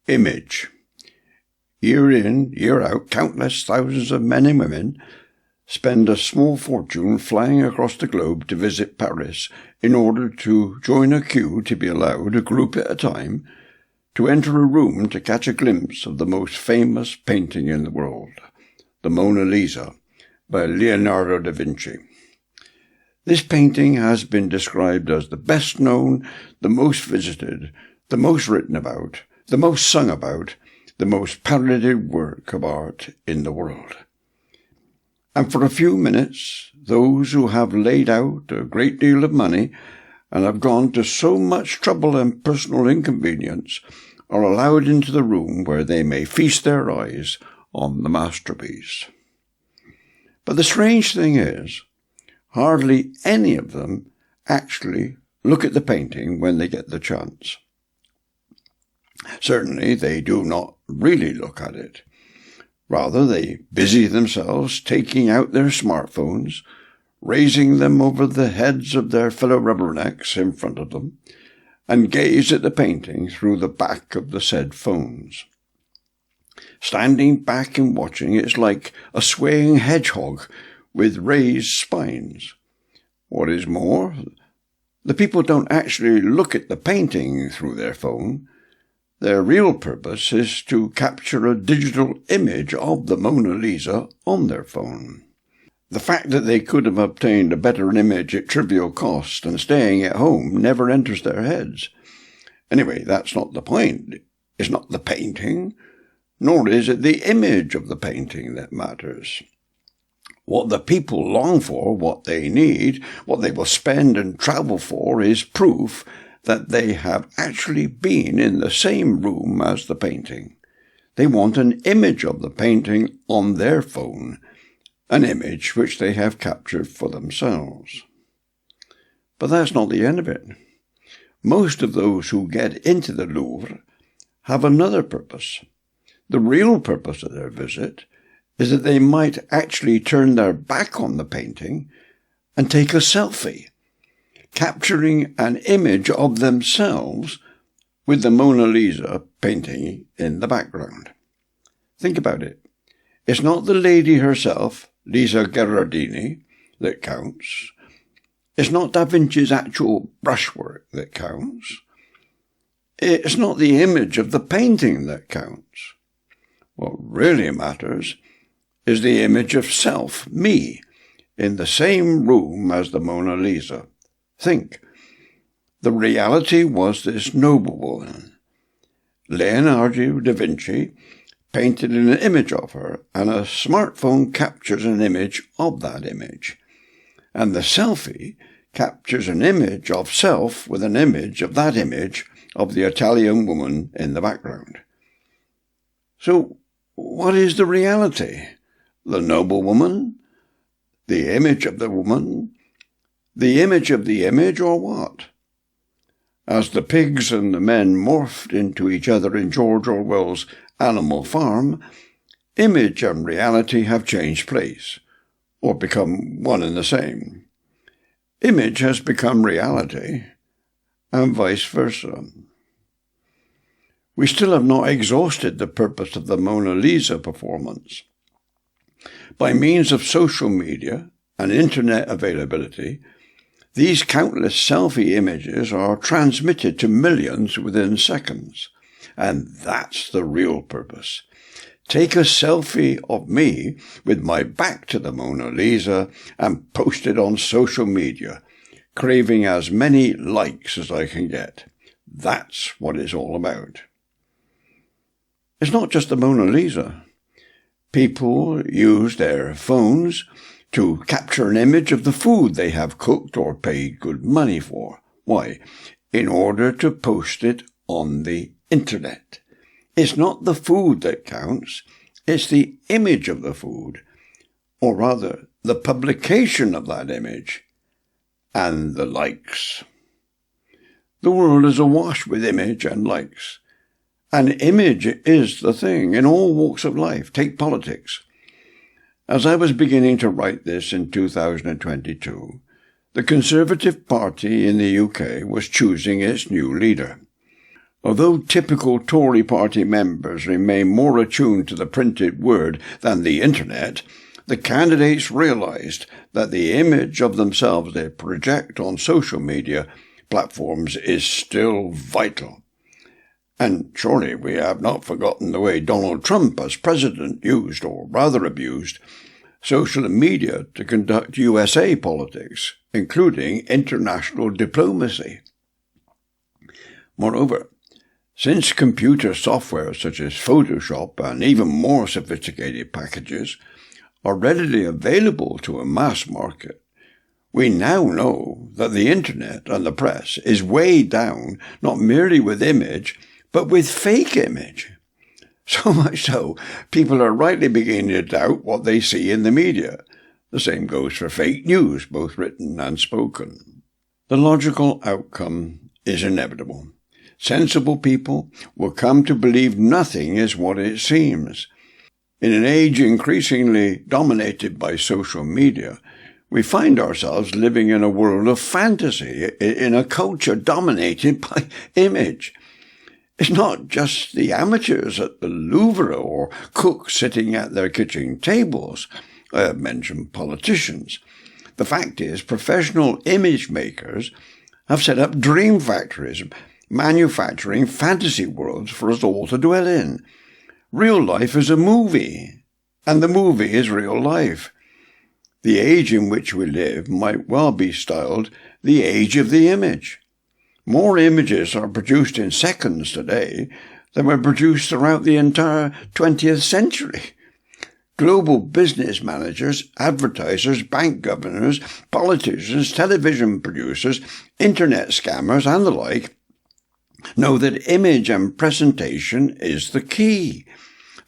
Image. Year in, year out, countless thousands of men and women spend a small fortune flying across the globe to visit Paris in order to join a queue to be allowed, a group at a time, to enter a room to catch a glimpse of the most famous painting in the world, the Mona Lisa, by Leonardo da Vinci. This painting has been described as the best known, the most visited, the most written about, the most sung about, the most parodied work of art in the world. And for a few minutes, those who have laid out a great deal of money and have gone to so much trouble and personal inconvenience are allowed into the room where they may feast their eyes on the masterpiece. But the strange thing is, hardly any of them actually look at the painting when they get the chance. Certainly they do not really look at it. Rather, they busy themselves taking out their smartphones, raising them over the heads of their fellow rubbernecks in front of them, and gaze at the painting through the back of the said phones. Standing back and watching, it's like a swaying hedgehog with raised spines. What is more, the people don't actually look at the painting through their phone. Their real purpose is to capture a digital image of the Mona Lisa on their phone. The fact that they could have obtained a better image at trivial cost and staying at home never enters their heads. Anyway, that's not the point. It's not the painting, nor is it the image of the painting that matters. What the people long for, what they need, what they will spend and travel for is proof that they have actually been in the same room as the painting. They want an image of the painting on their phone, an image which they have captured for themselves. But that's not the end of it. Most of those who get into the Louvre have another purpose. The real purpose of their visit is that they might actually turn their back on the painting and take a selfie, capturing an image of themselves with the Mona Lisa painting in the background. Think about it. It's not the lady herself, Lisa Gherardini, that counts. It's not Da Vinci's actual brushwork that counts. It's not the image of the painting that counts. What really matters is the image of self, me, in the same room as the Mona Lisa. Think. The reality was this noblewoman. Leonardo da Vinci painted an image of her, and a smartphone captures an image of that image. And the selfie captures an image of self with an image of that image of the Italian woman in the background. So, what is the reality? The noblewoman? The image of the woman? The image of the image, or what? As the pigs and the men morphed into each other in George Orwell's Animal Farm, image and reality have changed place, or become one and the same. Image has become reality, and vice versa. We still have not exhausted the purpose of the Mona Lisa performance. By means of social media and internet availability, these countless selfie images are transmitted to millions within seconds. And that's the real purpose. Take a selfie of me with my back to the Mona Lisa and post it on social media, craving as many likes as I can get. That's what it's all about. It's not just the Mona Lisa. People use their phones to capture an image of the food they have cooked or paid good money for. Why? In order to post it on the internet. It's not the food that counts, it's the image of the food, or rather, the publication of that image, and the likes. The world is awash with image and likes. An image is the thing in all walks of life. Take politics. As I was beginning to write this in 2022, the Conservative Party in the UK was choosing its new leader. Although typical Tory party members remain more attuned to the printed word than the internet, the candidates realised that the image of themselves they project on social media platforms is still vital. And surely we have not forgotten the way Donald Trump as president used, or rather abused, social media to conduct USA politics, including international diplomacy. Moreover, since computer software such as Photoshop and even more sophisticated packages are readily available to a mass market, we now know that the internet and the press is weighed down not merely with image, but with fake image. So much so, people are rightly beginning to doubt what they see in the media. The same goes for fake news, both written and spoken. The logical outcome is inevitable. Sensible people will come to believe nothing is what it seems. In an age increasingly dominated by social media, we find ourselves living in a world of fantasy, in a culture dominated by image. It's not just the amateurs at the Louvre or cooks sitting at their kitchen tables. I have mentioned politicians. The fact is, professional image makers have set up dream factories, manufacturing fantasy worlds for us all to dwell in. Real life is a movie, and the movie is real life. The age in which we live might well be styled the age of the image. More images are produced in seconds today than were produced throughout the entire 20th century. Global business managers, advertisers, bank governors, politicians, television producers, internet scammers, and the like know that image and presentation is the key.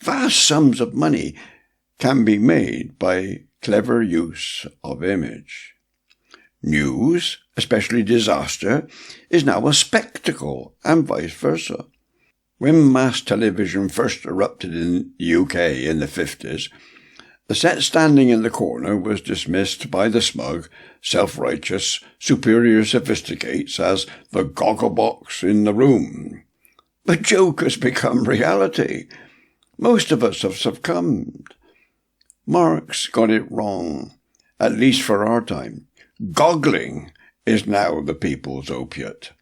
Vast sums of money can be made by clever use of image. News, especially disaster, is now a spectacle, and vice versa. When mass television first erupted in the UK in the 50s, the set standing in the corner was dismissed by the smug, self-righteous, superior sophisticates as the gogglebox in the room. The joke has become reality. Most of us have succumbed. Marx got it wrong, at least for our time. Goggling is now the people's opiate.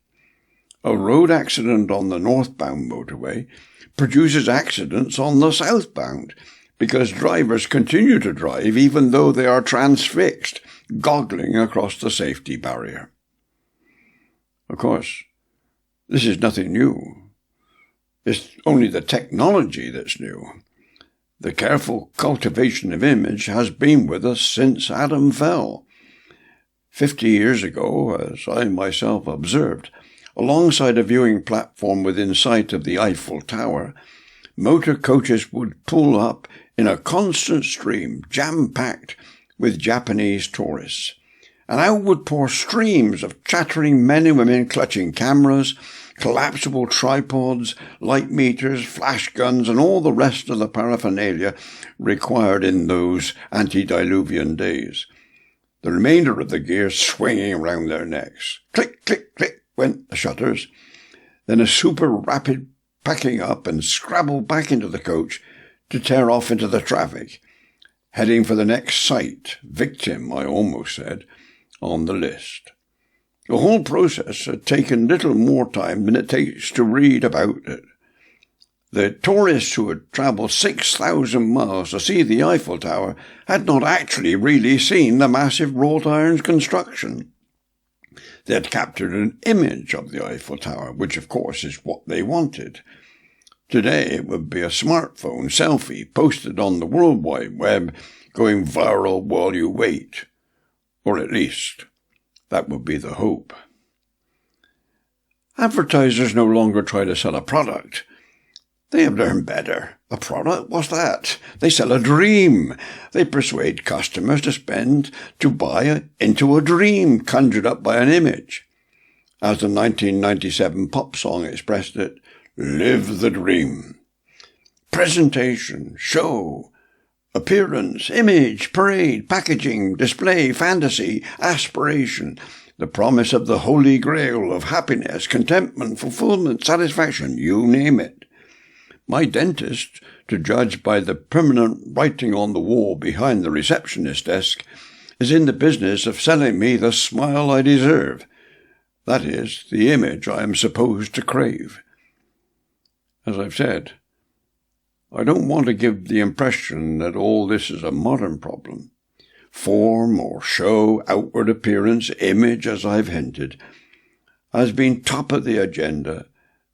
A road accident on the northbound motorway produces accidents on the southbound, because drivers continue to drive even though they are transfixed, goggling across the safety barrier. Of course, this is nothing new. It's only the technology that's new. The careful cultivation of image has been with us since Adam fell. 50 years ago, as I myself observed, alongside a viewing platform within sight of the Eiffel Tower, motor coaches would pull up in a constant stream, jam-packed with Japanese tourists, and out would pour streams of chattering men and women clutching cameras, collapsible tripods, light meters, flash guns, and all the rest of the paraphernalia required in those antediluvian days. The remainder of the gear swinging around their necks. Click, click, click went the shutters. Then a super rapid packing up and scrabble back into the coach to tear off into the traffic, heading for the next site, victim, I almost said, on the list. The whole process had taken little more time than it takes to read about it. The tourists who had travelled 6,000 miles to see the Eiffel Tower had not actually really seen the massive wrought iron construction. They had captured an image of the Eiffel Tower, which of course is what they wanted. Today it would be a smartphone selfie posted on the World Wide Web going viral while you wait. Or at least, that would be the hope. Advertisers no longer try to sell a product. They have learned better. A product? What's that? They sell a dream. They persuade customers to buy into a dream conjured up by an image. As the 1997 pop song expressed it, live the dream. Presentation, show, appearance, image, parade, packaging, display, fantasy, aspiration. the promise of the Holy Grail of happiness, contentment, fulfillment, satisfaction, you name it. My dentist, to judge by the permanent writing on the wall behind the receptionist desk, is in the business of selling me the smile I deserve. That is, the image I am supposed to crave. As I've said, I don't want to give the impression that all this is a modern problem. Form or show, outward appearance, image, as I've hinted, has been top of the agenda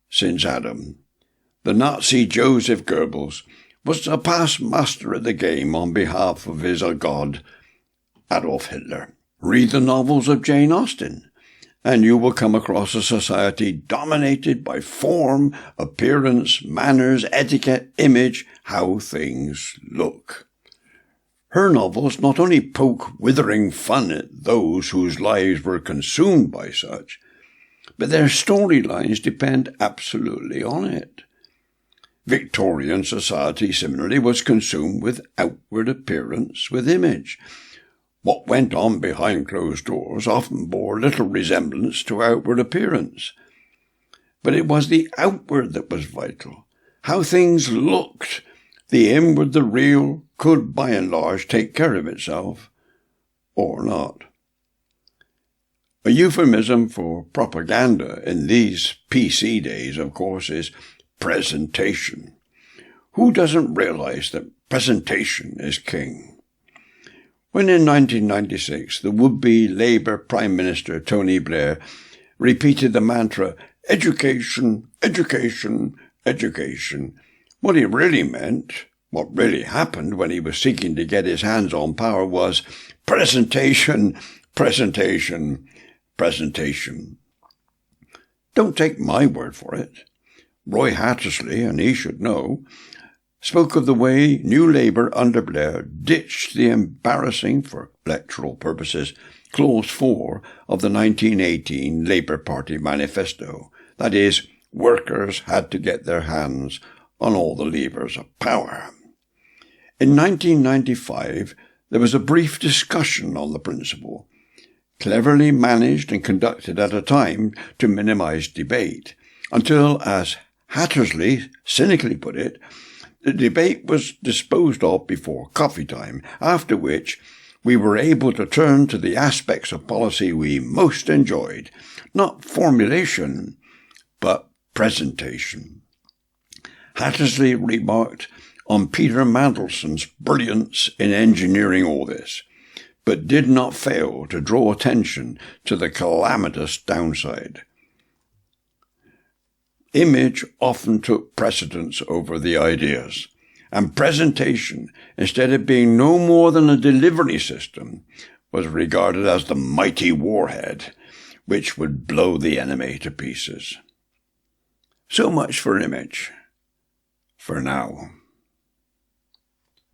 since Adam. The Nazi Joseph Goebbels was a past master of the game on behalf of his god, Adolf Hitler. Read the novels of Jane Austen, and you will come across a society dominated by form, appearance, manners, etiquette, image, how things look. Her novels not only poke withering fun at those whose lives were consumed by such, but their storylines depend absolutely on it. Victorian society, similarly, was consumed with outward appearance, with image. What went on behind closed doors often bore little resemblance to outward appearance. But it was the outward that was vital. How things looked. The inward, the real, could by and large take care of itself, or not. A euphemism for propaganda in these PC days, of course, is presentation. Who doesn't realize that presentation is king? When in 1996 the would-be Labour Prime Minister Tony Blair repeated the mantra, education, education, education, what he really meant, what really happened when he was seeking to get his hands on power was presentation, presentation, presentation. Don't take my word for it. Roy Hattersley, and he should know, spoke of the way New Labour under Blair ditched the embarrassing, for electoral purposes, Clause 4 of the 1918 Labour Party manifesto. That is, workers had to get their hands on all the levers of power. In 1995, there was a brief discussion on the principle, cleverly managed and conducted at a time to minimize debate, until, as Hattersley cynically put it, the debate was disposed of before coffee time, after which we were able to turn to the aspects of policy we most enjoyed, not formulation, but presentation. Hattersley remarked on Peter Mandelson's brilliance in engineering all this, but did not fail to draw attention to the calamitous downside. Image often took precedence over the ideas, and presentation, instead of being no more than a delivery system, was regarded as the mighty warhead, which would blow the enemy to pieces. So much for image, for now.